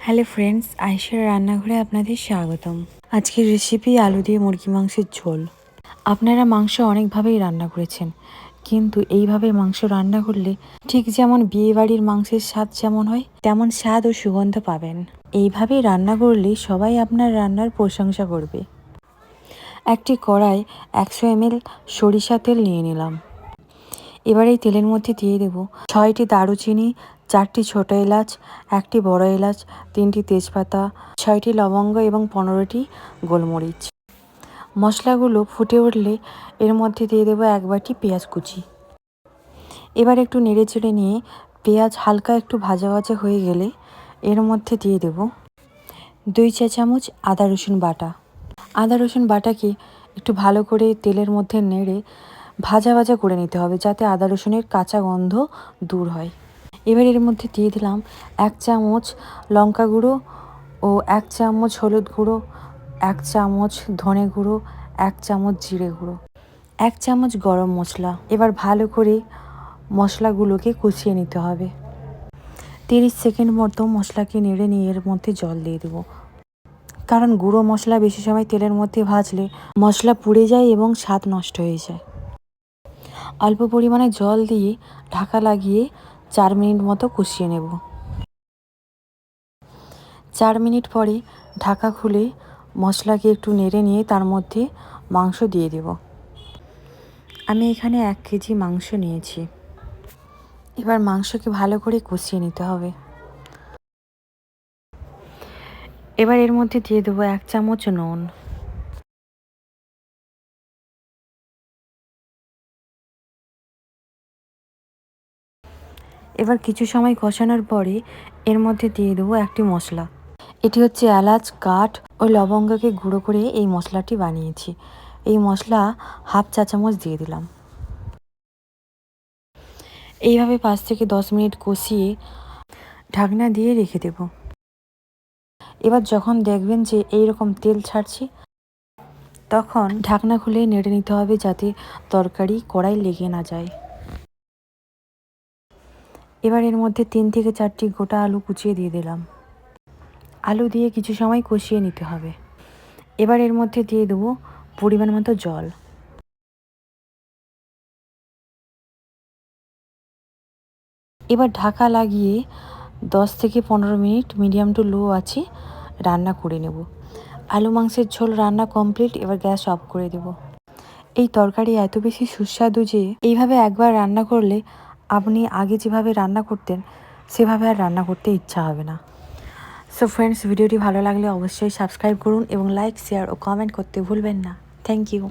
Hello friends, আয়েশার রান্নাঘরে আপনাদের স্বাগতম। আজকের রেসিপি আলু দিয়ে মুরগি মাংসের ঝোল। আপনারা মাংস অনেকভাবেই রান্না করেছেন, কিন্তু এইভাবে মাংস রান্না করলে ঠিক যেমন বিয়েবাড়ির মাংসের স্বাদ যেমন হয় তেমন স্বাদ ও সুগন্ধ পাবেন। এইভাবেই রান্না করলে সবাই আপনার রান্নার প্রশংসা করবে। একটি কড়াই 100 ml সরিষা তেল নিয়ে নিলাম। এবার এই তেলের মধ্যে দিয়ে দেব 6টি দারুচিনি, 4টি ছোট এলাচ, 1টি বড় এলাচ, 3টি তেজপাতা, 6টি লবঙ্গ এবং 15টি গোলমরিচ। মশলাগুলো ফুটে উঠলে এর মধ্যে দিয়ে দেবো 1 বাটি পেঁয়াজ কুচি। এবার একটু নেড়ে চেড়ে নিয়ে পেঁয়াজ হালকা একটু ভাজা ভাজা হয়ে গেলে এর মধ্যে দিয়ে দেব 2 চা চামচ আদা রসুন বাটা। আদা রসুন বাটাকে একটু ভালো করে তেলের মধ্যে নেড়ে ভাজা ভাজা করে নিতে হবে, যাতে আদা রসুনের কাঁচা গন্ধ দূর হয়। এবার এর মধ্যে দিয়ে দিলাম 1 চামচ লঙ্কা গুঁড়ো ও 1 চামচ হলুদ গুঁড়ো, 1 চামচ ধনে গুঁড়ো, 1 চামচ জিরে গুঁড়ো, 1 চামচ গরম মশলা। এবার ভালো করে মশলাগুলোকে কষিয়ে নিতে হবে। 30 সেকেন্ড মতো মশলাকে নেড়ে নিয়ে এর মধ্যে জল দিয়ে দেবো, কারণ গুঁড়ো মশলা বেশি সময় তেলের মধ্যে ভাজলে মশলা পুড়ে যায় এবং স্বাদ নষ্ট হয়ে যায়। অল্প পরিমাণে জল দিয়ে ঢাকা লাগিয়ে 4 মিনিট মতো কষিয়ে নেব। 4 মিনিট পরে ঢাকা খুলে মশলাকে একটু নেড়ে নিয়ে তার মধ্যে মাংস দিয়ে দেব। আমি এখানে 1 কেজি মাংস নিয়েছি। এবার মাংসকে ভালো করে কষিয়ে নিতে হবে। এবার এর মধ্যে দিয়ে দেবো 1 চামচ নুন। এবার কিছু সময় কষানোর পরে এর মধ্যে দিয়ে দেবো একটি মশলা। এটি হচ্ছে এলাচ, কাঠ ও লবঙ্গকে গুঁড়ো করে এই মশলাটি বানিয়েছি। এই মশলা 1/2 চা চামচ দিয়ে দিলাম। এইভাবে 5 থেকে 10 মিনিট কষিয়ে ঢাকনা দিয়ে রেখে দেব। এবার যখন দেখবেন যে এইরকম তেল ছাড়ছে, তখন ঢাকনা খুলে নেড়ে নিতে হবে, যাতে তরকারি কড়াই লেগে না যায়। এবার এর মধ্যে 3 থেকে 4টি গোটা আলু কুচিয়ে দিয়ে দিলাম। আলু দিয়ে কিছু সময় কষিয়ে নিতে হবে। এবার এর মধ্যে দিয়ে দেবো পরিমাণ মতো জল। এবার ঢাকা লাগিয়ে 10 থেকে 15 মিনিট মিডিয়াম টু লো আছে রান্না করে নেব। আলু মাংসের ঝোল রান্না কমপ্লিট। এবার গ্যাস অফ করে দেব। এই তরকারি এত বেশি সুস্বাদু যে এইভাবে একবার রান্না করলে আপনি আগে যেভাবে রান্না করতেন সেভাবে আর রান্না করতে ইচ্ছা হবে না। সো ফ্রেন্ডস, ভিডিওটি ভালো লাগলে অবশ্যই সাবস্ক্রাইব করুন এবং লাইক, শেয়ার ও কমেন্ট করতে ভুলবেন না। Thank you.